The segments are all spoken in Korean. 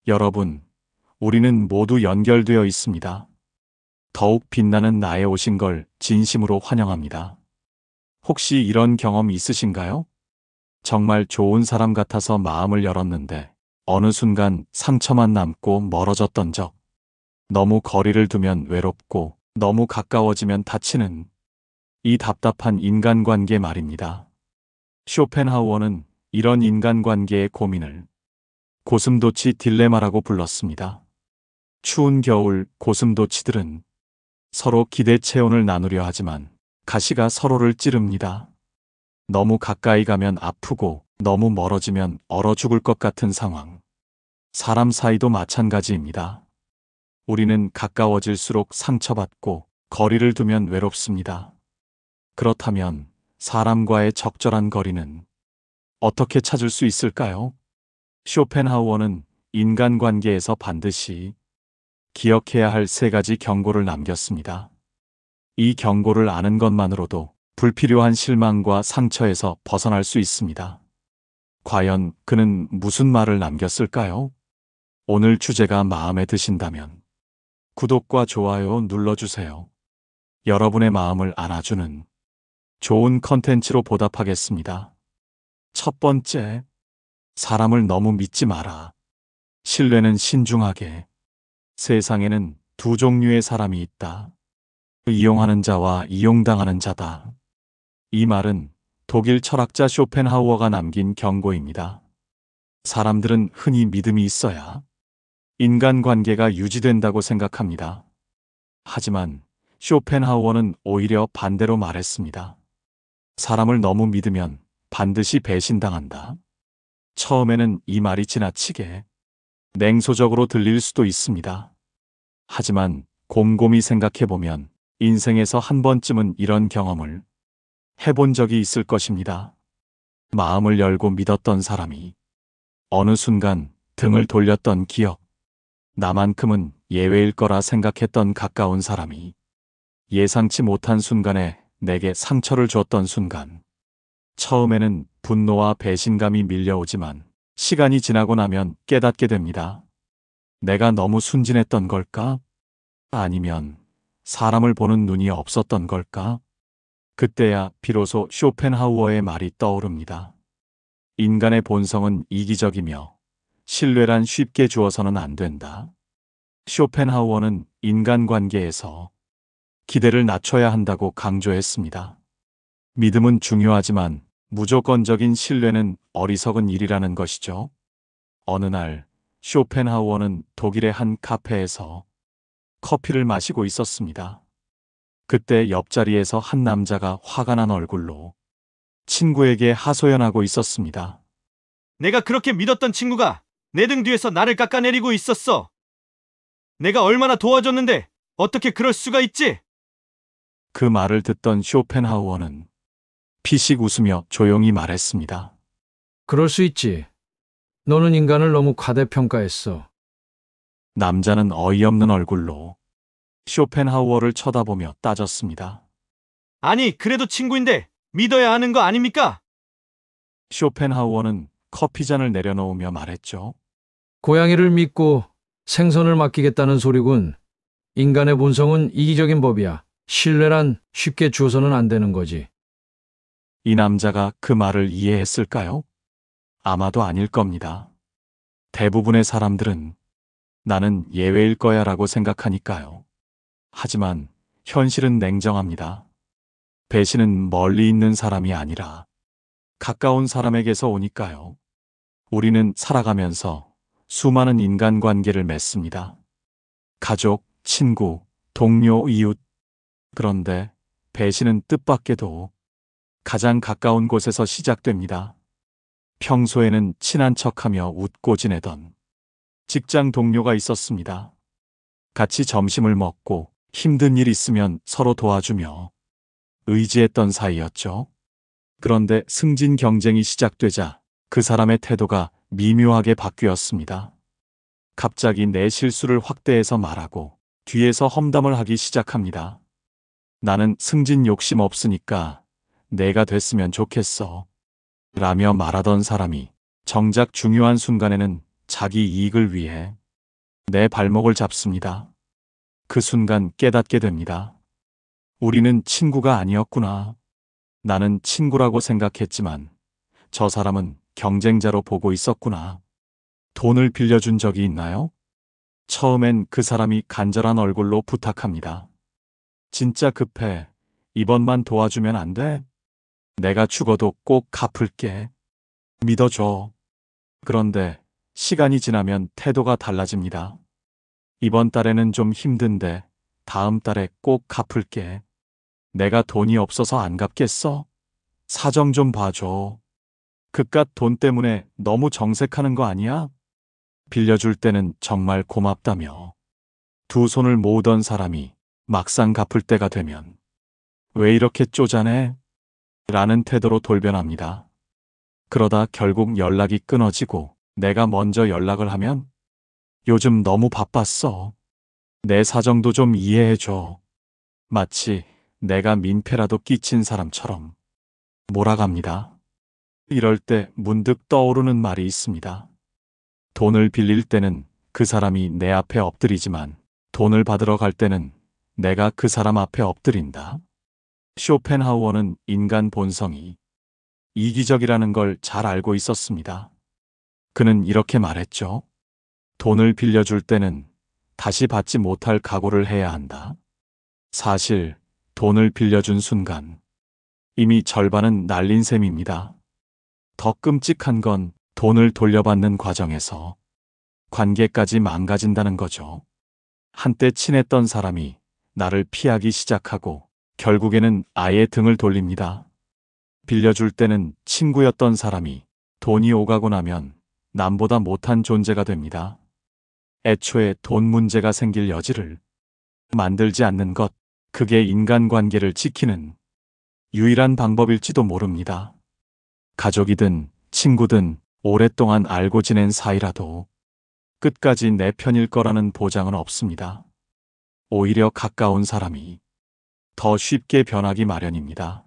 여러분, 우리는 모두 연결되어 있습니다. 더욱 빛나는 나에 오신 걸 진심으로 환영합니다. 혹시 이런 경험 있으신가요? 정말 좋은 사람 같아서 마음을 열었는데 어느 순간 상처만 남고 멀어졌던 적. 너무 거리를 두면 외롭고 너무 가까워지면 다치는 이 답답한 인간관계 말입니다. 쇼펜하우어는 이런 인간관계의 고민을 고슴도치 딜레마라고 불렀습니다. 추운 겨울 고슴도치들은 서로 기대 체온을 나누려 하지만 가시가 서로를 찌릅니다. 너무 가까이 가면 아프고 너무 멀어지면 얼어 죽을 것 같은 상황. 사람 사이도 마찬가지입니다. 우리는 가까워질수록 상처받고 거리를 두면 외롭습니다. 그렇다면 사람과의 적절한 거리는 어떻게 찾을 수 있을까요? 쇼펜하우어는 인간관계에서 반드시 기억해야 할 3가지 경고를 남겼습니다. 이 경고를 아는 것만으로도 불필요한 실망과 상처에서 벗어날 수 있습니다. 과연 그는 무슨 말을 남겼을까요? 오늘 주제가 마음에 드신다면 구독과 좋아요 눌러주세요. 여러분의 마음을 안아주는 좋은 컨텐츠로 보답하겠습니다. 첫 번째, 사람을 너무 믿지 마라. 신뢰는 신중하게. 세상에는 2 종류의 사람이 있다. 이용하는 자와 이용당하는 자다. 이 말은 독일 철학자 쇼펜하우어가 남긴 경고입니다. 사람들은 흔히 믿음이 있어야 인간관계가 유지된다고 생각합니다. 하지만 쇼펜하우어는 오히려 반대로 말했습니다. 사람을 너무 믿으면 반드시 배신당한다. 처음에는 이 말이 지나치게 냉소적으로 들릴 수도 있습니다. 하지만 곰곰이 생각해보면 인생에서 한 번쯤은 이런 경험을 해본 적이 있을 것입니다. 마음을 열고 믿었던 사람이 어느 순간 등을 돌렸던 기억. 나만큼은 예외일 거라 생각했던 가까운 사람이 예상치 못한 순간에 내게 상처를 줬던 순간. 처음에는 분노와 배신감이 밀려오지만 시간이 지나고 나면 깨닫게 됩니다. 내가 너무 순진했던 걸까? 아니면 사람을 보는 눈이 없었던 걸까? 그때야 비로소 쇼펜하우어의 말이 떠오릅니다. 인간의 본성은 이기적이며 신뢰란 쉽게 주어서는 안 된다. 쇼펜하우어는 인간관계에서 기대를 낮춰야 한다고 강조했습니다. 믿음은 중요하지만 무조건적인 신뢰는 어리석은 일이라는 것이죠. 어느 날 쇼펜하우어는 독일의 한 카페에서 커피를 마시고 있었습니다. 그때 옆자리에서 한 남자가 화가 난 얼굴로 친구에게 하소연하고 있었습니다. 내가 그렇게 믿었던 친구가 내 등 뒤에서 나를 깎아내리고 있었어. 내가 얼마나 도와줬는데 어떻게 그럴 수가 있지? 그 말을 듣던 쇼펜하우어는 피식 웃으며 조용히 말했습니다. 그럴 수 있지. 너는 인간을 너무 과대평가했어. 남자는 어이없는 얼굴로 쇼펜하우어를 쳐다보며 따졌습니다. 아니, 그래도 친구인데 믿어야 하는 거 아닙니까? 쇼펜하우어는 커피잔을 내려놓으며 말했죠. 고양이를 믿고 생선을 맡기겠다는 소리군. 인간의 본성은 이기적인 법이야. 신뢰란 쉽게 주어서는 안 되는 거지. 이 남자가 그 말을 이해했을까요? 아마도 아닐 겁니다. 대부분의 사람들은 나는 예외일 거야 라고 생각하니까요. 하지만 현실은 냉정합니다. 배신은 멀리 있는 사람이 아니라 가까운 사람에게서 오니까요. 우리는 살아가면서 수많은 인간관계를 맺습니다. 가족, 친구, 동료, 이웃. 그런데 배신은 뜻밖에도 가장 가까운 곳에서 시작됩니다. 평소에는 친한 척하며 웃고 지내던 직장 동료가 있었습니다. 같이 점심을 먹고 힘든 일 있으면 서로 도와주며 의지했던 사이였죠. 그런데 승진 경쟁이 시작되자 그 사람의 태도가 미묘하게 바뀌었습니다. 갑자기 내 실수를 확대해서 말하고 뒤에서 험담을 하기 시작합니다. 나는 승진 욕심 없으니까 내가 됐으면 좋겠어. 라며 말하던 사람이 정작 중요한 순간에는 자기 이익을 위해 내 발목을 잡습니다. 그 순간 깨닫게 됩니다. 우리는 친구가 아니었구나. 나는 친구라고 생각했지만 저 사람은 경쟁자로 보고 있었구나. 돈을 빌려준 적이 있나요? 처음엔 그 사람이 간절한 얼굴로 부탁합니다. 진짜 급해. 이번만 도와주면 안 돼? 내가 죽어도 꼭 갚을게. 믿어줘. 그런데 시간이 지나면 태도가 달라집니다. 이번 달에는 좀 힘든데 다음 달에 꼭 갚을게. 내가 돈이 없어서 안 갚겠어? 사정 좀 봐줘. 그깟 돈 때문에 너무 정색하는 거 아니야? 빌려줄 때는 정말 고맙다며. 두 손을 모으던 사람이 막상 갚을 때가 되면 왜 이렇게 쪼잔해? 라는 태도로 돌변합니다. 그러다 결국 연락이 끊어지고 내가 먼저 연락을 하면 요즘 너무 바빴어. 내 사정도 좀 이해해줘. 마치 내가 민폐라도 끼친 사람처럼 몰아갑니다. 이럴 때 문득 떠오르는 말이 있습니다. 돈을 빌릴 때는 그 사람이 내 앞에 엎드리지만 돈을 받으러 갈 때는 내가 그 사람 앞에 엎드린다. 쇼펜하우어는 인간 본성이 이기적이라는 걸 잘 알고 있었습니다. 그는 이렇게 말했죠. 돈을 빌려줄 때는 다시 받지 못할 각오를 해야 한다. 사실 돈을 빌려준 순간 이미 절반은 날린 셈입니다. 더 끔찍한 건 돈을 돌려받는 과정에서 관계까지 망가진다는 거죠. 한때 친했던 사람이 나를 피하기 시작하고 결국에는 아예 등을 돌립니다. 빌려줄 때는 친구였던 사람이 돈이 오가고 나면 남보다 못한 존재가 됩니다. 애초에 돈 문제가 생길 여지를 만들지 않는 것, 그게 인간관계를 지키는 유일한 방법일지도 모릅니다. 가족이든 친구든 오랫동안 알고 지낸 사이라도 끝까지 내 편일 거라는 보장은 없습니다. 오히려 가까운 사람이 더 쉽게 변하기 마련입니다.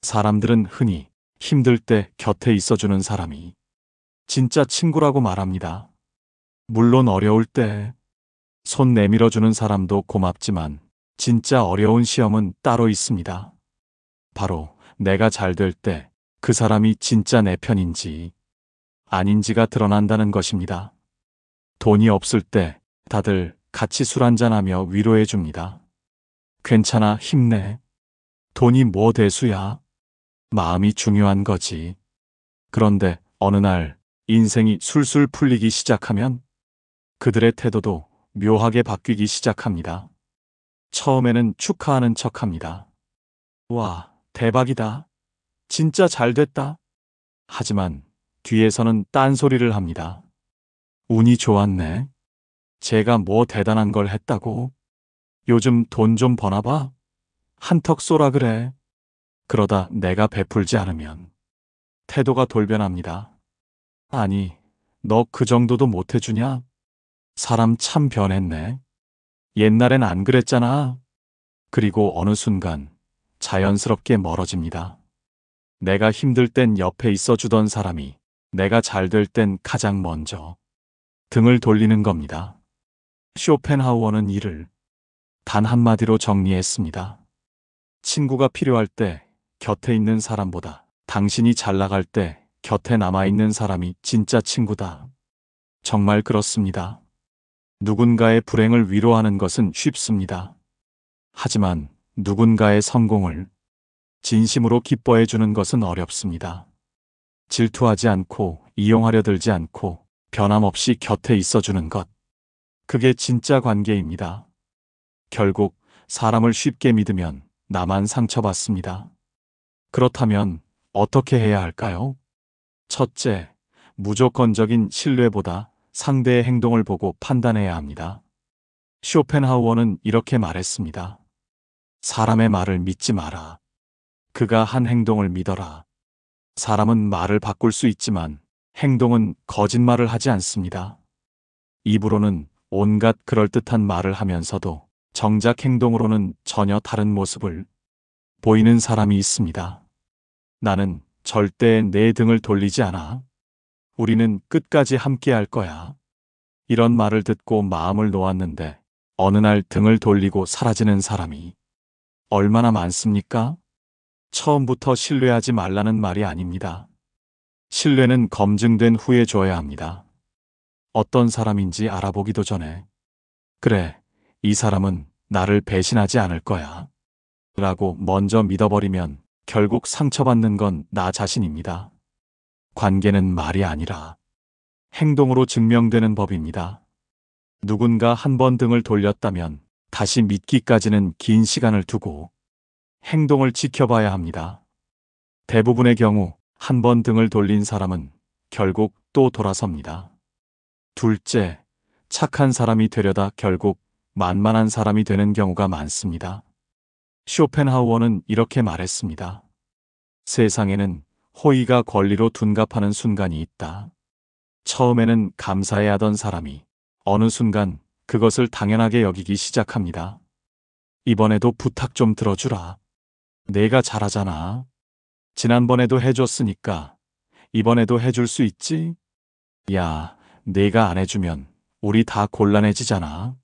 사람들은 흔히 힘들 때 곁에 있어주는 사람이 진짜 친구라고 말합니다. 물론 어려울 때 손 내밀어주는 사람도 고맙지만 진짜 어려운 시험은 따로 있습니다. 바로 내가 잘 될 때 그 사람이 진짜 내 편인지 아닌지가 드러난다는 것입니다. 돈이 없을 때 다들 같이 술 한잔하며 위로해 줍니다. 괜찮아, 힘내. 돈이 뭐 대수야. 마음이 중요한 거지. 그런데 어느 날 인생이 술술 풀리기 시작하면 그들의 태도도 묘하게 바뀌기 시작합니다. 처음에는 축하하는 척합니다. 와, 대박이다. 진짜 잘 됐다. 하지만 뒤에서는 딴소리를 합니다. 운이 좋았네. 제가 뭐 대단한 걸 했다고. 요즘 돈 좀 버나 봐. 한턱 쏘라 그래. 그러다 내가 베풀지 않으면 태도가 돌변합니다. 아니, 너 그 정도도 못 해주냐? 사람 참 변했네. 옛날엔 안 그랬잖아. 그리고 어느 순간 자연스럽게 멀어집니다. 내가 힘들 땐 옆에 있어주던 사람이 내가 잘 될 땐 가장 먼저 등을 돌리는 겁니다. 쇼펜하우어는 이를 단 한마디로 정리했습니다. 친구가 필요할 때 곁에 있는 사람보다 당신이 잘 나갈 때 곁에 남아있는 사람이 진짜 친구다. 정말 그렇습니다. 누군가의 불행을 위로하는 것은 쉽습니다. 하지만 누군가의 성공을 진심으로 기뻐해 주는 것은 어렵습니다. 질투하지 않고 이용하려 들지 않고 변함없이 곁에 있어주는 것. 그게 진짜 관계입니다. 결국 사람을 쉽게 믿으면 나만 상처받습니다. 그렇다면 어떻게 해야 할까요? 첫째, 무조건적인 신뢰보다 상대의 행동을 보고 판단해야 합니다. 쇼펜하우어는 이렇게 말했습니다. 사람의 말을 믿지 마라. 그가 한 행동을 믿어라. 사람은 말을 바꿀 수 있지만 행동은 거짓말을 하지 않습니다. 입으로는 온갖 그럴듯한 말을 하면서도 정작 행동으로는 전혀 다른 모습을 보이는 사람이 있습니다. 나는 절대 내 등을 돌리지 않아. 우리는 끝까지 함께 할 거야. 이런 말을 듣고 마음을 놓았는데 어느 날 등을 돌리고 사라지는 사람이 얼마나 많습니까? 처음부터 신뢰하지 말라는 말이 아닙니다. 신뢰는 검증된 후에 줘야 합니다. 어떤 사람인지 알아보기도 전에 그래, 이 사람은 나를 배신하지 않을 거야 라고 먼저 믿어버리면 결국 상처받는 건 나 자신입니다. 관계는 말이 아니라 행동으로 증명되는 법입니다. 누군가 한 번 등을 돌렸다면 다시 믿기까지는 긴 시간을 두고 행동을 지켜봐야 합니다. 대부분의 경우 한 번 등을 돌린 사람은 결국 또 돌아섭니다. 둘째, 착한 사람이 되려다 결국 만만한 사람이 되는 경우가 많습니다. 쇼펜하우어는 이렇게 말했습니다. 세상에는 호의가 권리로 둔갑하는 순간이 있다. 처음에는 감사해야 하던 사람이 어느 순간 그것을 당연하게 여기기 시작합니다. 이번에도 부탁 좀 들어주라. 내가 잘하잖아. 지난번에도 해줬으니까 이번에도 해줄 수 있지? 야, 내가 안 해주면 우리 다 곤란해지잖아.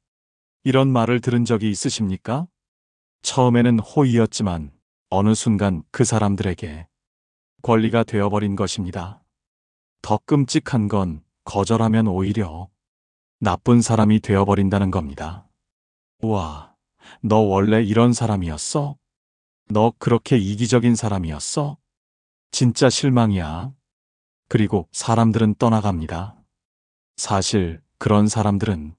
이런 말을 들은 적이 있으십니까? 처음에는 호의였지만 어느 순간 그 사람들에게 권리가 되어버린 것입니다. 더 끔찍한 건 거절하면 오히려 나쁜 사람이 되어버린다는 겁니다. 우와, 너 원래 이런 사람이었어? 너 그렇게 이기적인 사람이었어? 진짜 실망이야. 그리고 사람들은 떠나갑니다. 사실 그런 사람들은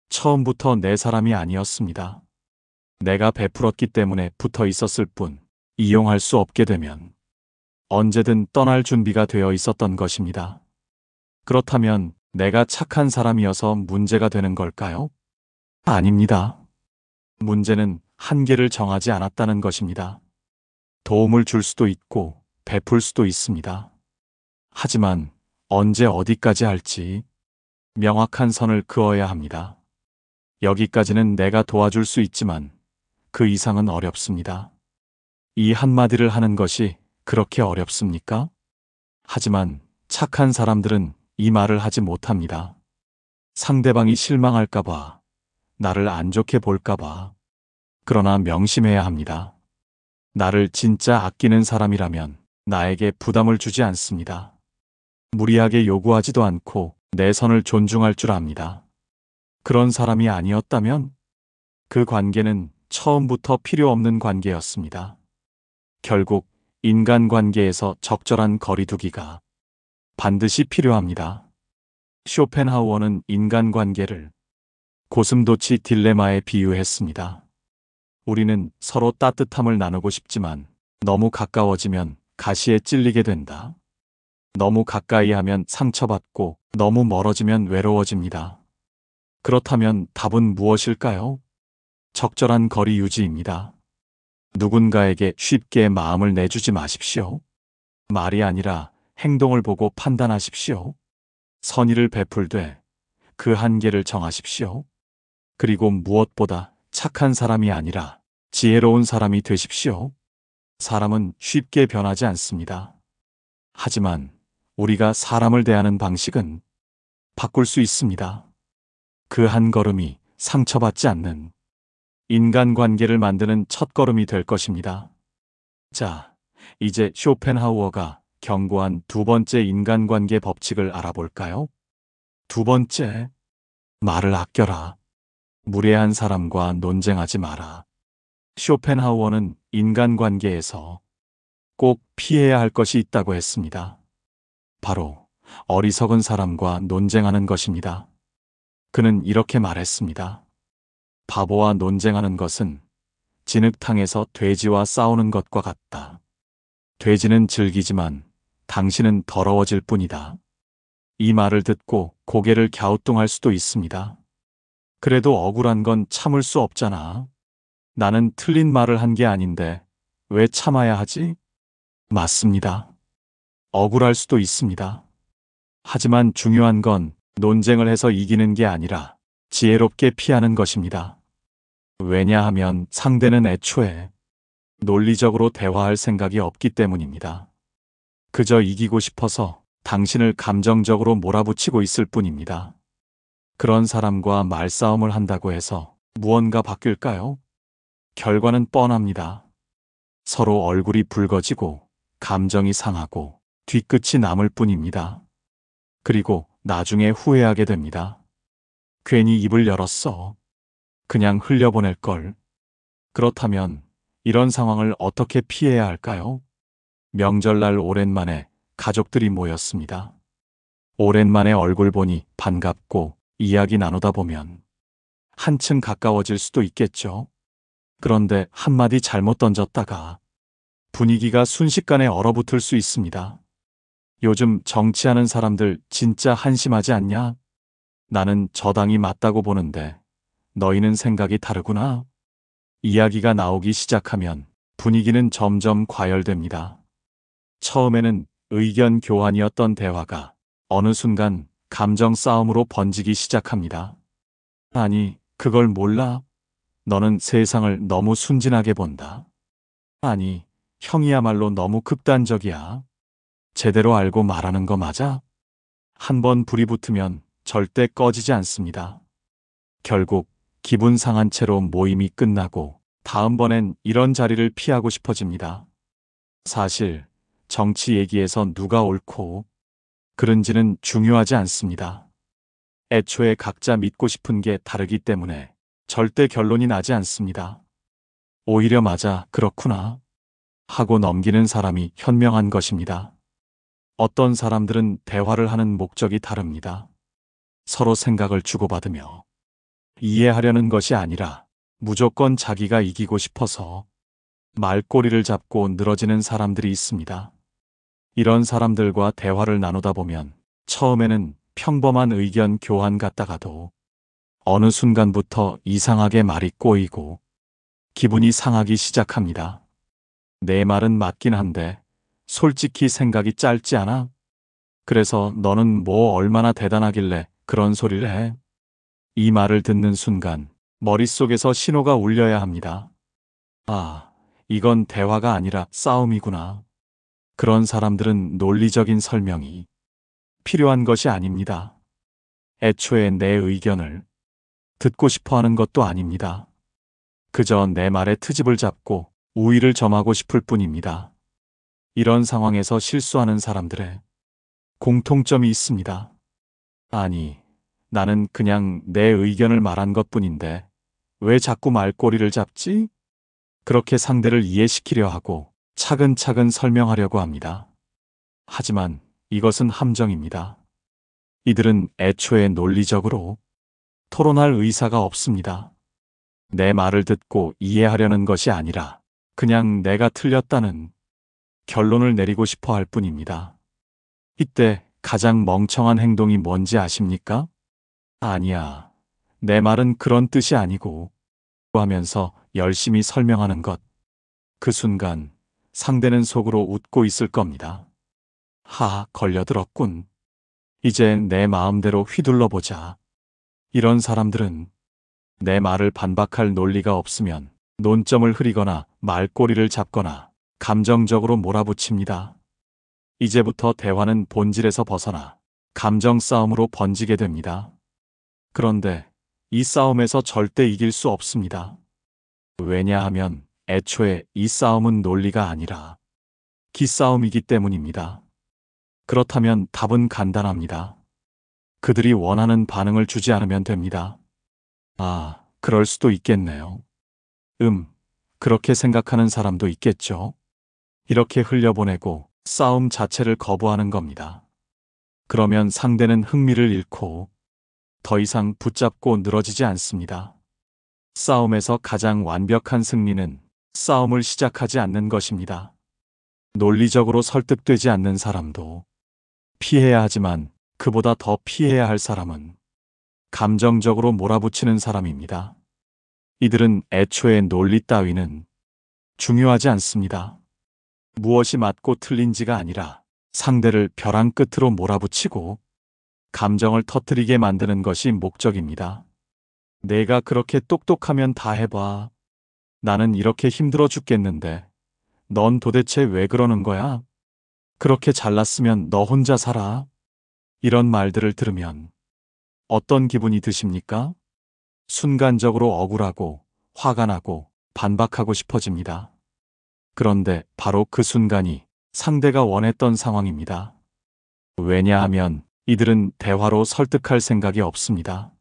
처음부터 내 사람이 아니었습니다. 내가 베풀었기 때문에 붙어 있었을 뿐 이용할 수 없게 되면 언제든 떠날 준비가 되어 있었던 것입니다. 그렇다면 내가 착한 사람이어서 문제가 되는 걸까요? 아닙니다. 문제는 한계를 정하지 않았다는 것입니다. 도움을 줄 수도 있고 베풀 수도 있습니다. 하지만 언제 어디까지 할지 명확한 선을 그어야 합니다. 여기까지는 내가 도와줄 수 있지만 그 이상은 어렵습니다. 이 한마디를 하는 것이 그렇게 어렵습니까? 하지만 착한 사람들은 이 말을 하지 못합니다. 상대방이 실망할까봐, 나를 안 좋게 볼까봐. 그러나 명심해야 합니다. 나를 진짜 아끼는 사람이라면 나에게 부담을 주지 않습니다. 무리하게 요구하지도 않고 내 선을 존중할 줄 압니다. 그런 사람이 아니었다면 그 관계는 처음부터 필요 없는 관계였습니다. 결국 인간관계에서 적절한 거리두기가 반드시 필요합니다. 쇼펜하우어는 인간관계를 고슴도치 딜레마에 비유했습니다. 우리는 서로 따뜻함을 나누고 싶지만 너무 가까워지면 가시에 찔리게 된다. 너무 가까이 하면 상처받고 너무 멀어지면 외로워집니다. 그렇다면 답은 무엇일까요? 적절한 거리 유지입니다. 누군가에게 쉽게 마음을 내주지 마십시오. 말이 아니라 행동을 보고 판단하십시오. 선의를 베풀되 그 한계를 정하십시오. 그리고 무엇보다 착한 사람이 아니라 지혜로운 사람이 되십시오. 사람은 쉽게 변하지 않습니다. 하지만 우리가 사람을 대하는 방식은 바꿀 수 있습니다. 그 한 걸음이 상처받지 않는 인간관계를 만드는 첫걸음이 될 것입니다. 자, 이제 쇼펜하우어가 경고한 두 번째 인간관계 법칙을 알아볼까요? 두 번째, 말을 아껴라. 무례한 사람과 논쟁하지 마라. 쇼펜하우어는 인간관계에서 꼭 피해야 할 것이 있다고 했습니다. 바로 어리석은 사람과 논쟁하는 것입니다. 그는 이렇게 말했습니다. 바보와 논쟁하는 것은 진흙탕에서 돼지와 싸우는 것과 같다. 돼지는 즐기지만 당신은 더러워질 뿐이다. 이 말을 듣고 고개를 갸우뚱할 수도 있습니다. 그래도 억울한 건 참을 수 없잖아. 나는 틀린 말을 한 게 아닌데 왜 참아야 하지? 맞습니다. 억울할 수도 있습니다. 하지만 중요한 건 논쟁을 해서 이기는 게 아니라 지혜롭게 피하는 것입니다. 왜냐하면 상대는 애초에 논리적으로 대화할 생각이 없기 때문입니다. 그저 이기고 싶어서 당신을 감정적으로 몰아붙이고 있을 뿐입니다. 그런 사람과 말싸움을 한다고 해서 무언가 바뀔까요? 결과는 뻔합니다. 서로 얼굴이 붉어지고 감정이 상하고 뒤끝이 남을 뿐입니다. 그리고 나중에 후회하게 됩니다. 괜히 입을 열었어. 그냥 흘려보낼 걸. 그렇다면 이런 상황을 어떻게 피해야 할까요? 명절날 오랜만에 가족들이 모였습니다. 오랜만에 얼굴 보니 반갑고 이야기 나누다 보면 한층 가까워질 수도 있겠죠. 그런데 한마디 잘못 던졌다가 분위기가 순식간에 얼어붙을 수 있습니다. 요즘 정치하는 사람들 진짜 한심하지 않냐? 나는 저 당이 맞다고 보는데 너희는 생각이 다르구나. 이야기가 나오기 시작하면 분위기는 점점 과열됩니다. 처음에는 의견 교환이었던 대화가 어느 순간 감정 싸움으로 번지기 시작합니다. 아니, 그걸 몰라? 너는 세상을 너무 순진하게 본다. 아니, 형이야말로 너무 극단적이야. 제대로 알고 말하는 거 맞아? 한번 불이 붙으면 절대 꺼지지 않습니다. 결국 기분 상한 채로 모임이 끝나고 다음번엔 이런 자리를 피하고 싶어집니다. 사실 정치 얘기에서 누가 옳고 그른지는 중요하지 않습니다. 애초에 각자 믿고 싶은 게 다르기 때문에 절대 결론이 나지 않습니다. 오히려 맞아, 그렇구나 하고 넘기는 사람이 현명한 것입니다. 어떤 사람들은 대화를 하는 목적이 다릅니다. 서로 생각을 주고받으며 이해하려는 것이 아니라 무조건 자기가 이기고 싶어서 말꼬리를 잡고 늘어지는 사람들이 있습니다. 이런 사람들과 대화를 나누다 보면 처음에는 평범한 의견 교환 같다가도 어느 순간부터 이상하게 말이 꼬이고 기분이 상하기 시작합니다. 내 말은 맞긴 한데 솔직히 생각이 짧지 않아? 그래서 너는 뭐 얼마나 대단하길래 그런 소리를 해? 이 말을 듣는 순간 머릿속에서 신호가 울려야 합니다. 아, 이건 대화가 아니라 싸움이구나. 그런 사람들은 논리적인 설명이 필요한 것이 아닙니다. 애초에 내 의견을 듣고 싶어 하는 것도 아닙니다. 그저 내 말에 트집을 잡고 우위를 점하고 싶을 뿐입니다. 이런 상황에서 실수하는 사람들의 공통점이 있습니다. 아니, 나는 그냥 내 의견을 말한 것뿐인데 왜 자꾸 말꼬리를 잡지? 그렇게 상대를 이해시키려 하고 차근차근 설명하려고 합니다. 하지만 이것은 함정입니다. 이들은 애초에 논리적으로 토론할 의사가 없습니다. 내 말을 듣고 이해하려는 것이 아니라 그냥 내가 틀렸다는 결론을 내리고 싶어 할 뿐입니다. 이때 가장 멍청한 행동이 뭔지 아십니까? 아니야, 내 말은 그런 뜻이 아니고 하면서 열심히 설명하는 것. 그 순간 상대는 속으로 웃고 있을 겁니다. 하, 걸려들었군. 이제 내 마음대로 휘둘러 보자. 이런 사람들은 내 말을 반박할 논리가 없으면 논점을 흐리거나 말꼬리를 잡거나 감정적으로 몰아붙입니다. 이제부터 대화는 본질에서 벗어나 감정 싸움으로 번지게 됩니다. 그런데 이 싸움에서 절대 이길 수 없습니다. 왜냐하면 애초에 이 싸움은 논리가 아니라 기싸움이기 때문입니다. 그렇다면 답은 간단합니다. 그들이 원하는 반응을 주지 않으면 됩니다. 아, 그럴 수도 있겠네요. 그렇게 생각하는 사람도 있겠죠. 이렇게 흘려보내고 싸움 자체를 거부하는 겁니다. 그러면 상대는 흥미를 잃고 더 이상 붙잡고 늘어지지 않습니다. 싸움에서 가장 완벽한 승리는 싸움을 시작하지 않는 것입니다. 논리적으로 설득되지 않는 사람도 피해야 하지만 그보다 더 피해야 할 사람은 감정적으로 몰아붙이는 사람입니다. 이들은 애초에 논리 따위는 중요하지 않습니다. 무엇이 맞고 틀린지가 아니라 상대를 벼랑 끝으로 몰아붙이고 감정을 터뜨리게 만드는 것이 목적입니다. 내가 그렇게 똑똑하면 다 해봐. 나는 이렇게 힘들어 죽겠는데 넌 도대체 왜 그러는 거야? 그렇게 잘났으면 너 혼자 살아. 이런 말들을 들으면 어떤 기분이 드십니까? 순간적으로 억울하고 화가 나고 반박하고 싶어집니다. 그런데 바로 그 순간이 상대가 원했던 상황입니다. 왜냐하면 이들은 대화로 설득할 생각이 없습니다.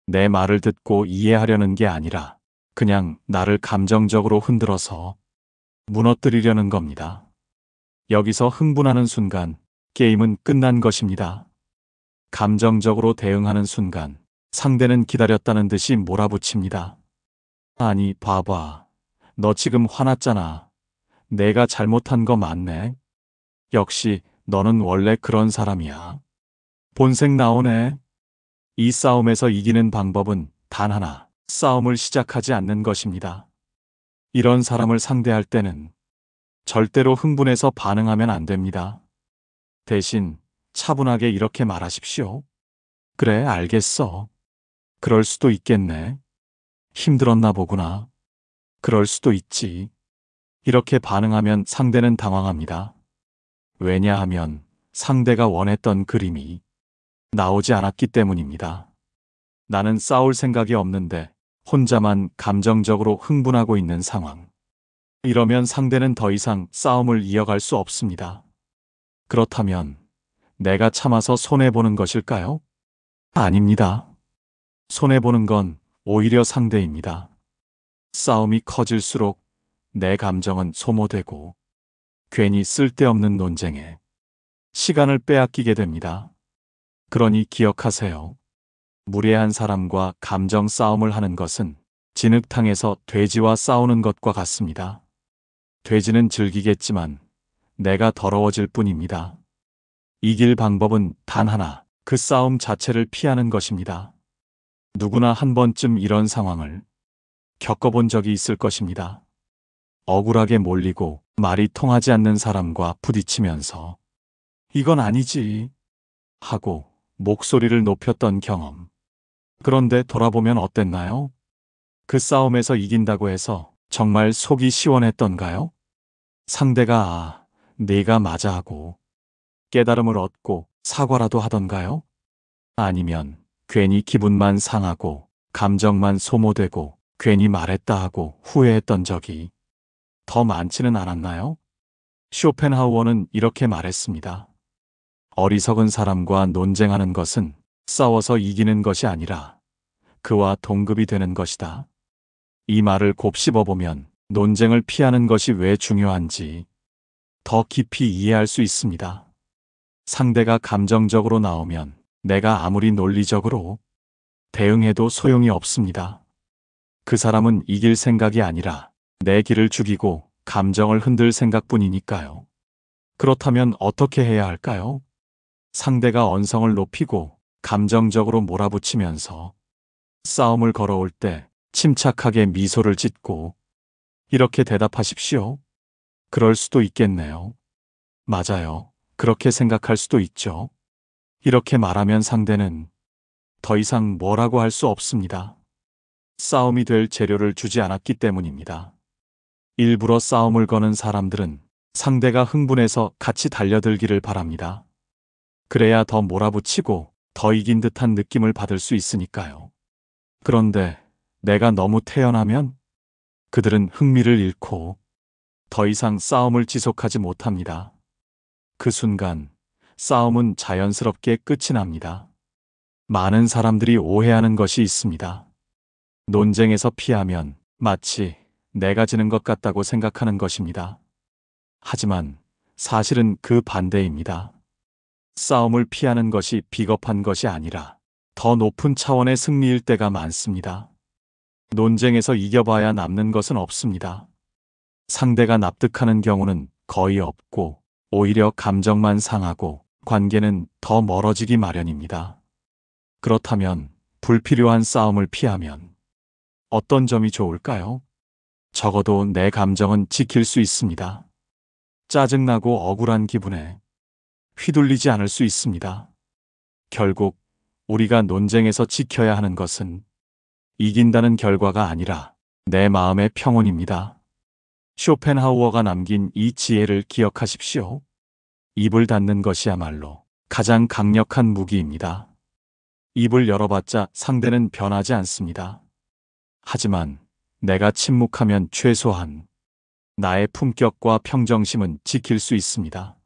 내 말을 듣고 이해하려는 게 아니라 그냥 나를 감정적으로 흔들어서 무너뜨리려는 겁니다. 여기서 흥분하는 순간 게임은 끝난 것입니다. 감정적으로 대응하는 순간 상대는 기다렸다는 듯이 몰아붙입니다. 아니, 봐봐. 너 지금 화났잖아. 내가 잘못한 거 맞네. 역시 너는 원래 그런 사람이야. 본색 나오네. 이 싸움에서 이기는 방법은 단 하나, 싸움을 시작하지 않는 것입니다. 이런 사람을 상대할 때는 절대로 흥분해서 반응하면 안 됩니다. 대신 차분하게 이렇게 말하십시오. 그래, 알겠어. 그럴 수도 있겠네. 힘들었나 보구나. 그럴 수도 있지. 이렇게 반응하면 상대는 당황합니다. 왜냐하면 상대가 원했던 그림이 나오지 않았기 때문입니다. 나는 싸울 생각이 없는데 혼자만 감정적으로 흥분하고 있는 상황. 이러면 상대는 더 이상 싸움을 이어갈 수 없습니다. 그렇다면 내가 참아서 손해보는 것일까요? 아닙니다. 손해보는 건 오히려 상대입니다. 싸움이 커질수록 내 감정은 소모되고 괜히 쓸데없는 논쟁에 시간을 빼앗기게 됩니다. 그러니 기억하세요. 무례한 사람과 감정 싸움을 하는 것은 진흙탕에서 돼지와 싸우는 것과 같습니다. 돼지는 즐기겠지만 내가 더러워질 뿐입니다. 이길 방법은 단 하나, 그 싸움 자체를 피하는 것입니다. 누구나 한 번쯤 이런 상황을 겪어본 적이 있을 것입니다. 억울하게 몰리고 말이 통하지 않는 사람과 부딪히면서 이건 아니지 하고 목소리를 높였던 경험. 그런데 돌아보면 어땠나요? 그 싸움에서 이긴다고 해서 정말 속이 시원했던가요? 상대가 네가 맞아 하고 깨달음을 얻고 사과라도 하던가요? 아니면 괜히 기분만 상하고 감정만 소모되고 괜히 말했다 하고 후회했던 적이 더 많지는 않았나요? 쇼펜하우어는 이렇게 말했습니다. 어리석은 사람과 논쟁하는 것은 싸워서 이기는 것이 아니라 그와 동급이 되는 것이다. 이 말을 곱씹어보면 논쟁을 피하는 것이 왜 중요한지 더 깊이 이해할 수 있습니다. 상대가 감정적으로 나오면 내가 아무리 논리적으로 대응해도 소용이 없습니다. 그 사람은 이길 생각이 아니라 내 길을 죽이고 감정을 흔들 생각뿐이니까요. 그렇다면 어떻게 해야 할까요? 상대가 언성을 높이고 감정적으로 몰아붙이면서 싸움을 걸어올 때 침착하게 미소를 짓고 이렇게 대답하십시오. 그럴 수도 있겠네요. 맞아요. 그렇게 생각할 수도 있죠. 이렇게 말하면 상대는 더 이상 뭐라고 할 수 없습니다. 싸움이 될 재료를 주지 않았기 때문입니다. 일부러 싸움을 거는 사람들은 상대가 흥분해서 같이 달려들기를 바랍니다. 그래야 더 몰아붙이고 더 이긴 듯한 느낌을 받을 수 있으니까요. 그런데 내가 너무 태연하면 그들은 흥미를 잃고 더 이상 싸움을 지속하지 못합니다. 그 순간 싸움은 자연스럽게 끝이 납니다. 많은 사람들이 오해하는 것이 있습니다. 논쟁에서 피하면 마치 내가 지는 것 같다고 생각하는 것입니다. 하지만 사실은 그 반대입니다. 싸움을 피하는 것이 비겁한 것이 아니라 더 높은 차원의 승리일 때가 많습니다. 논쟁에서 이겨봐야 남는 것은 없습니다. 상대가 납득하는 경우는 거의 없고 오히려 감정만 상하고 관계는 더 멀어지기 마련입니다. 그렇다면 불필요한 싸움을 피하면 어떤 점이 좋을까요? 적어도 내 감정은 지킬 수 있습니다. 짜증나고 억울한 기분에 휘둘리지 않을 수 있습니다. 결국 우리가 논쟁에서 지켜야 하는 것은 이긴다는 결과가 아니라 내 마음의 평온입니다. 쇼펜하우어가 남긴 이 지혜를 기억하십시오. 입을 닫는 것이야말로 가장 강력한 무기입니다. 입을 열어봤자 상대는 변하지 않습니다. 하지만 내가 침묵하면 최소한 나의 품격과 평정심은 지킬 수 있습니다.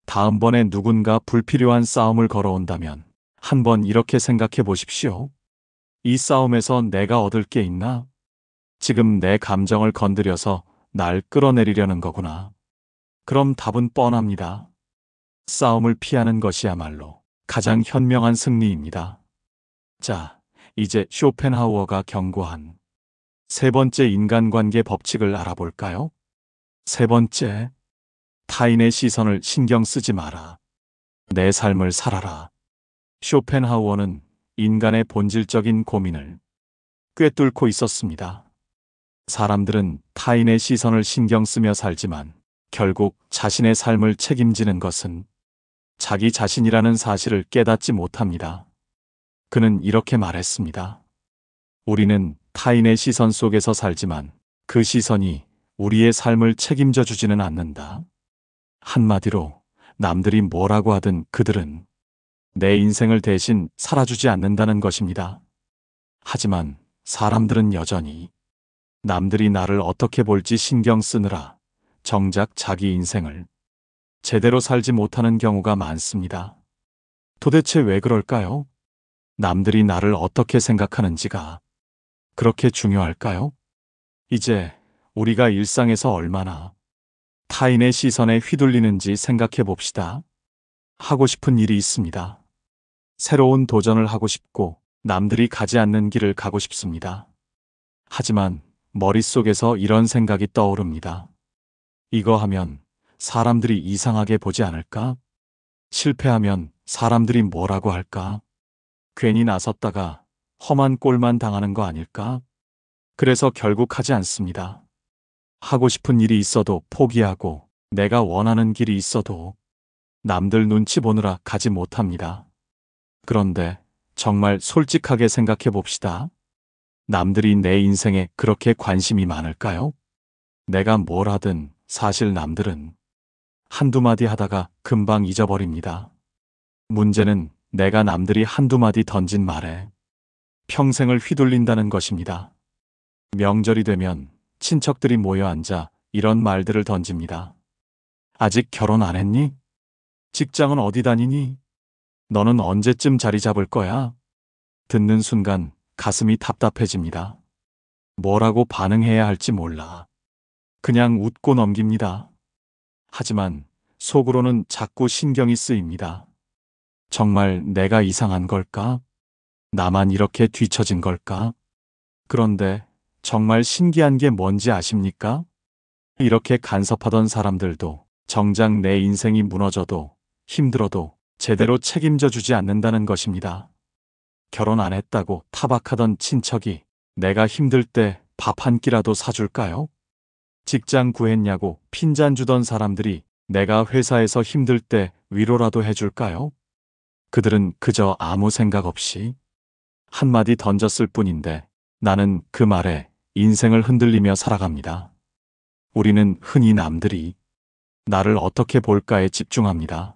다음번에 누군가 불필요한 싸움을 걸어온다면 한번 이렇게 생각해 보십시오. 이 싸움에서 내가 얻을 게 있나? 지금 내 감정을 건드려서 날 끌어내리려는 거구나. 그럼 답은 뻔합니다. 싸움을 피하는 것이야말로 가장 현명한 승리입니다. 자, 이제 쇼펜하우어가 경고한 세 번째 인간관계 법칙을 알아볼까요? 세 번째, 타인의 시선을 신경 쓰지 마라. 내 삶을 살아라. 쇼펜하우어는 인간의 본질적인 고민을 꿰뚫고 있었습니다. 사람들은 타인의 시선을 신경 쓰며 살지만 결국 자신의 삶을 책임지는 것은 자기 자신이라는 사실을 깨닫지 못합니다. 그는 이렇게 말했습니다. 우리는 타인의 시선 속에서 살지만 그 시선이 우리의 삶을 책임져 주지는 않는다. 한마디로 남들이 뭐라고 하든 그들은 내 인생을 대신 살아주지 않는다는 것입니다. 하지만 사람들은 여전히 남들이 나를 어떻게 볼지 신경 쓰느라 정작 자기 인생을 제대로 살지 못하는 경우가 많습니다. 도대체 왜 그럴까요? 남들이 나를 어떻게 생각하는지가 그렇게 중요할까요? 이제 우리가 일상에서 얼마나 타인의 시선에 휘둘리는지 생각해 봅시다. 하고 싶은 일이 있습니다. 새로운 도전을 하고 싶고 남들이 가지 않는 길을 가고 싶습니다. 하지만 머릿속에서 이런 생각이 떠오릅니다. 이거 하면 사람들이 이상하게 보지 않을까? 실패하면 사람들이 뭐라고 할까? 괜히 나섰다가 험한 꼴만 당하는 거 아닐까? 그래서 결국 하지 않습니다. 하고 싶은 일이 있어도 포기하고 내가 원하는 길이 있어도 남들 눈치 보느라 가지 못합니다. 그런데 정말 솔직하게 생각해 봅시다. 남들이 내 인생에 그렇게 관심이 많을까요? 내가 뭘 하든 사실 남들은 한두 마디 하다가 금방 잊어버립니다. 문제는 내가 남들이 한두 마디 던진 말에 평생을 휘둘린다는 것입니다. 명절이 되면 친척들이 모여 앉아 이런 말들을 던집니다. 아직 결혼 안 했니? 직장은 어디 다니니? 너는 언제쯤 자리 잡을 거야? 듣는 순간 가슴이 답답해집니다. 뭐라고 반응해야 할지 몰라. 그냥 웃고 넘깁니다. 하지만 속으로는 자꾸 신경이 쓰입니다. 정말 내가 이상한 걸까? 나만 이렇게 뒤처진 걸까? 그런데 정말 신기한 게 뭔지 아십니까? 이렇게 간섭하던 사람들도 정작 내 인생이 무너져도 힘들어도 제대로 책임져 주지 않는다는 것입니다. 결혼 안 했다고 타박하던 친척이 내가 힘들 때 밥 한 끼라도 사줄까요? 직장 구했냐고 핀잔 주던 사람들이 내가 회사에서 힘들 때 위로라도 해줄까요? 그들은 그저 아무 생각 없이 한마디 던졌을 뿐인데 나는 그 말에 인생을 흔들리며 살아갑니다. 우리는 흔히 남들이 나를 어떻게 볼까에 집중합니다.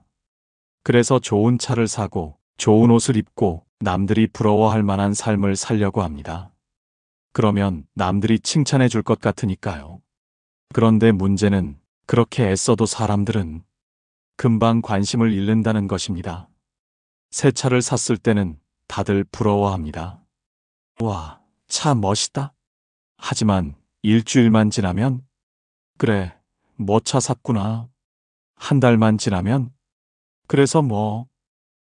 그래서 좋은 차를 사고 좋은 옷을 입고 남들이 부러워할 만한 삶을 살려고 합니다. 그러면 남들이 칭찬해 줄 것 같으니까요. 그런데 문제는 그렇게 애써도 사람들은 금방 관심을 잃는다는 것입니다. 새 차를 샀을 때는 다들 부러워합니다. 와, 차 멋있다. 하지만 일주일만 지나면 그래, 뭐 차 샀구나. 한 달만 지나면 그래서 뭐.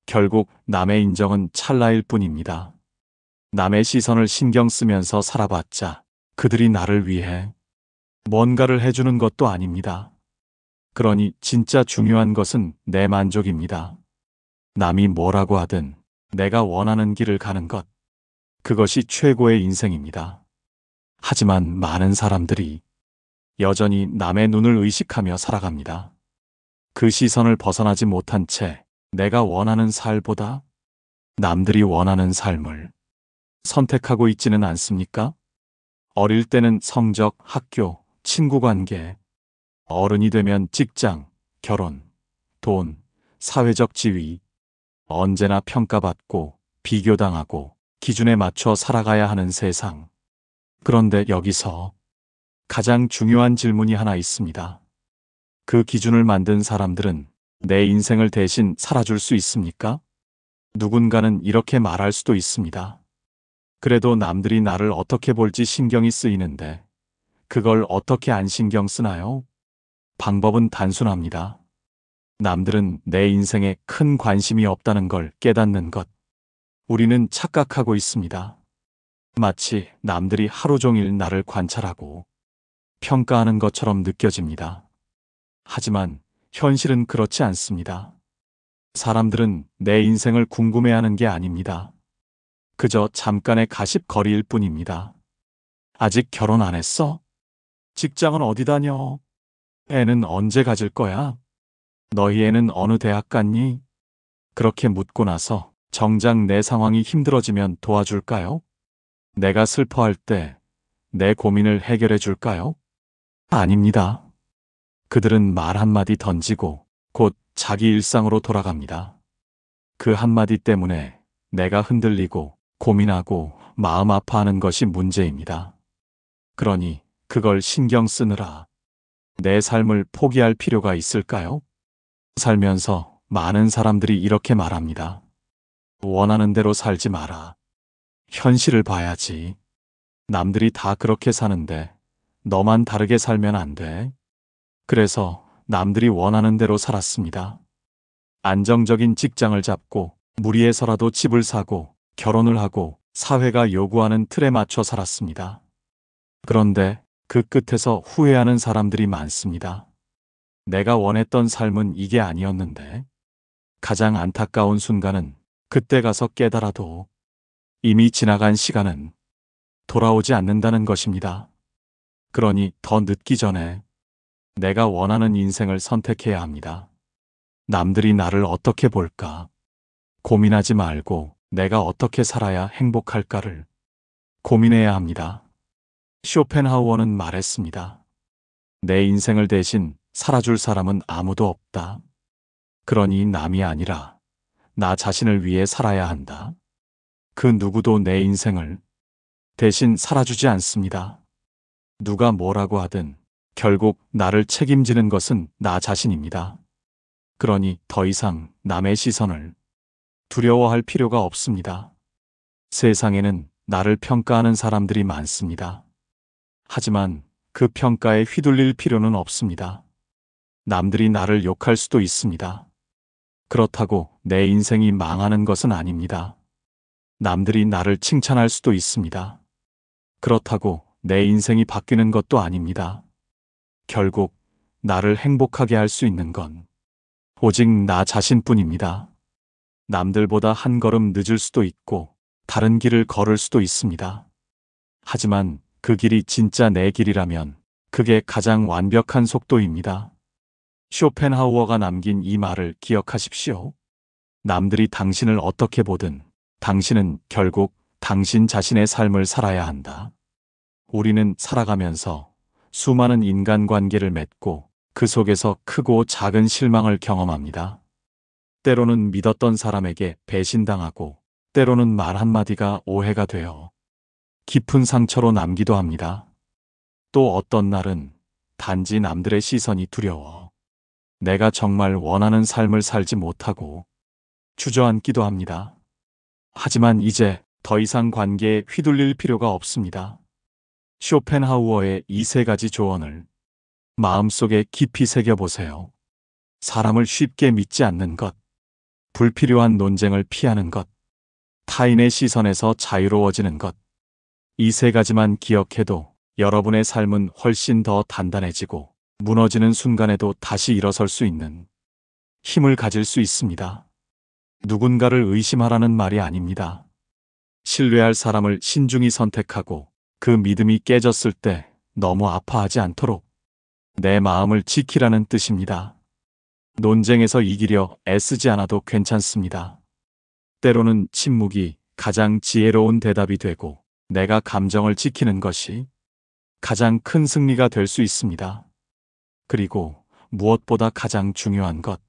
결국 남의 인정은 찰나일 뿐입니다. 남의 시선을 신경 쓰면서 살아봤자 그들이 나를 위해 뭔가를 해주는 것도 아닙니다. 그러니 진짜 중요한 것은 내 만족입니다. 남이 뭐라고 하든 내가 원하는 길을 가는 것. 그것이 최고의 인생입니다. 하지만 많은 사람들이 여전히 남의 눈을 의식하며 살아갑니다. 그 시선을 벗어나지 못한 채 내가 원하는 삶보다 남들이 원하는 삶을 선택하고 있지는 않습니까? 어릴 때는 성적, 학교, 친구 관계, 어른이 되면 직장, 결혼, 돈, 사회적 지위, 언제나 평가받고 비교당하고 기준에 맞춰 살아가야 하는 세상. 그런데 여기서 가장 중요한 질문이 하나 있습니다. 그 기준을 만든 사람들은 내 인생을 대신 살아줄 수 있습니까? 누군가는 이렇게 말할 수도 있습니다. 그래도 남들이 나를 어떻게 볼지 신경이 쓰이는데 그걸 어떻게 안 신경 쓰나요? 방법은 단순합니다. 남들은 내 인생에 큰 관심이 없다는 걸 깨닫는 것. 우리는 착각하고 있습니다. 마치 남들이 하루 종일 나를 관찰하고 평가하는 것처럼 느껴집니다. 하지만 현실은 그렇지 않습니다. 사람들은 내 인생을 궁금해하는 게 아닙니다. 그저 잠깐의 가십거리일 뿐입니다. 아직 결혼 안 했어? 직장은 어디 다녀? 애는 언제 가질 거야? 너희 애는 어느 대학 갔니? 그렇게 묻고 나서 정작 내 상황이 힘들어지면 도와줄까요? 내가 슬퍼할 때 내 고민을 해결해 줄까요? 아닙니다. 그들은 말 한마디 던지고 곧 자기 일상으로 돌아갑니다. 그 한마디 때문에 내가 흔들리고 고민하고 마음 아파하는 것이 문제입니다. 그러니 그걸 신경 쓰느라 내 삶을 포기할 필요가 있을까요? 살면서 많은 사람들이 이렇게 말합니다. 원하는 대로 살지 마라. 현실을 봐야지. 남들이 다 그렇게 사는데 너만 다르게 살면 안 돼. 그래서 남들이 원하는 대로 살았습니다. 안정적인 직장을 잡고 무리해서라도 집을 사고 결혼을 하고 사회가 요구하는 틀에 맞춰 살았습니다. 그런데 그 끝에서 후회하는 사람들이 많습니다. 내가 원했던 삶은 이게 아니었는데. 가장 안타까운 순간은 그때 가서 깨달아도 이미 지나간 시간은 돌아오지 않는다는 것입니다. 그러니 더 늦기 전에 내가 원하는 인생을 선택해야 합니다. 남들이 나를 어떻게 볼까? 고민하지 말고 내가 어떻게 살아야 행복할까를 고민해야 합니다. 쇼펜하우어는 말했습니다. 내 인생을 대신 살아줄 사람은 아무도 없다. 그러니 남이 아니라 나 자신을 위해 살아야 한다. 그 누구도 내 인생을 대신 살아주지 않습니다. 누가 뭐라고 하든 결국 나를 책임지는 것은 나 자신입니다. 그러니 더 이상 남의 시선을 두려워할 필요가 없습니다. 세상에는 나를 평가하는 사람들이 많습니다. 하지만 그 평가에 휘둘릴 필요는 없습니다. 남들이 나를 욕할 수도 있습니다. 그렇다고 내 인생이 망하는 것은 아닙니다. 남들이 나를 칭찬할 수도 있습니다. 그렇다고 내 인생이 바뀌는 것도 아닙니다. 결국 나를 행복하게 할 수 있는 건 오직 나 자신뿐입니다. 남들보다 한 걸음 늦을 수도 있고 다른 길을 걸을 수도 있습니다. 하지만 그 길이 진짜 내 길이라면 그게 가장 완벽한 속도입니다. 쇼펜하우어가 남긴 이 말을 기억하십시오. 남들이 당신을 어떻게 보든 당신은 결국 당신 자신의 삶을 살아야 한다. 우리는 살아가면서 수많은 인간관계를 맺고 그 속에서 크고 작은 실망을 경험합니다. 때로는 믿었던 사람에게 배신당하고 때로는 말 한마디가 오해가 되어 깊은 상처로 남기도 합니다. 또 어떤 날은 단지 남들의 시선이 두려워 내가 정말 원하는 삶을 살지 못하고 주저앉기도 합니다. 하지만 이제 더 이상 관계에 휘둘릴 필요가 없습니다. 쇼펜하우어의 이 세 가지 조언을 마음속에 깊이 새겨보세요. 사람을 쉽게 믿지 않는 것, 불필요한 논쟁을 피하는 것, 타인의 시선에서 자유로워지는 것. 이 세 가지만 기억해도 여러분의 삶은 훨씬 더 단단해지고 무너지는 순간에도 다시 일어설 수 있는 힘을 가질 수 있습니다. 누군가를 의심하라는 말이 아닙니다. 신뢰할 사람을 신중히 선택하고 그 믿음이 깨졌을 때 너무 아파하지 않도록 내 마음을 지키라는 뜻입니다. 논쟁에서 이기려 애쓰지 않아도 괜찮습니다. 때로는 침묵이 가장 지혜로운 대답이 되고 내가 감정을 지키는 것이 가장 큰 승리가 될 수 있습니다. 그리고 무엇보다 가장 중요한 것,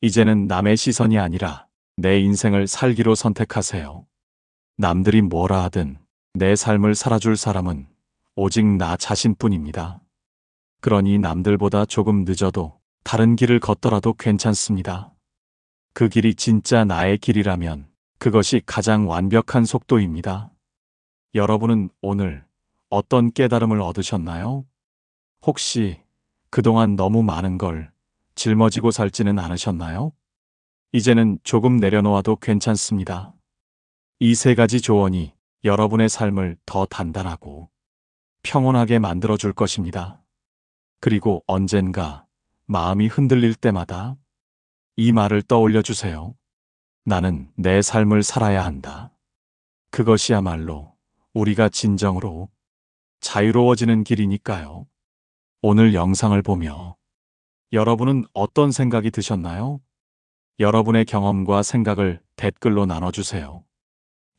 이제는 남의 시선이 아니라 내 인생을 살기로 선택하세요. 남들이 뭐라 하든 내 삶을 살아줄 사람은 오직 나 자신뿐입니다. 그러니 남들보다 조금 늦어도 다른 길을 걷더라도 괜찮습니다. 그 길이 진짜 나의 길이라면 그것이 가장 완벽한 속도입니다. 여러분은 오늘 어떤 깨달음을 얻으셨나요? 혹시 그동안 너무 많은 걸 짊어지고 살지는 않으셨나요? 이제는 조금 내려놓아도 괜찮습니다. 이 세 가지 조언이 여러분의 삶을 더 단단하고 평온하게 만들어줄 것입니다. 그리고 언젠가 마음이 흔들릴 때마다 이 말을 떠올려 주세요. 나는 내 삶을 살아야 한다. 그것이야말로 우리가 진정으로 자유로워지는 길이니까요. 오늘 영상을 보며 여러분은 어떤 생각이 드셨나요? 여러분의 경험과 생각을 댓글로 나눠주세요.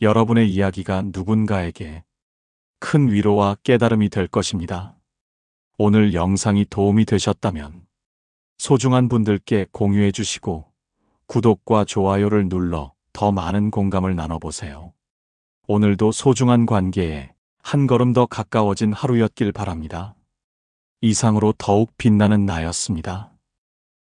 여러분의 이야기가 누군가에게 큰 위로와 깨달음이 될 것입니다. 오늘 영상이 도움이 되셨다면 소중한 분들께 공유해 주시고 구독과 좋아요를 눌러 더 많은 공감을 나눠보세요. 오늘도 소중한 관계에 한 걸음 더 가까워진 하루였길 바랍니다. 이상으로 더욱 빛나는 나였습니다.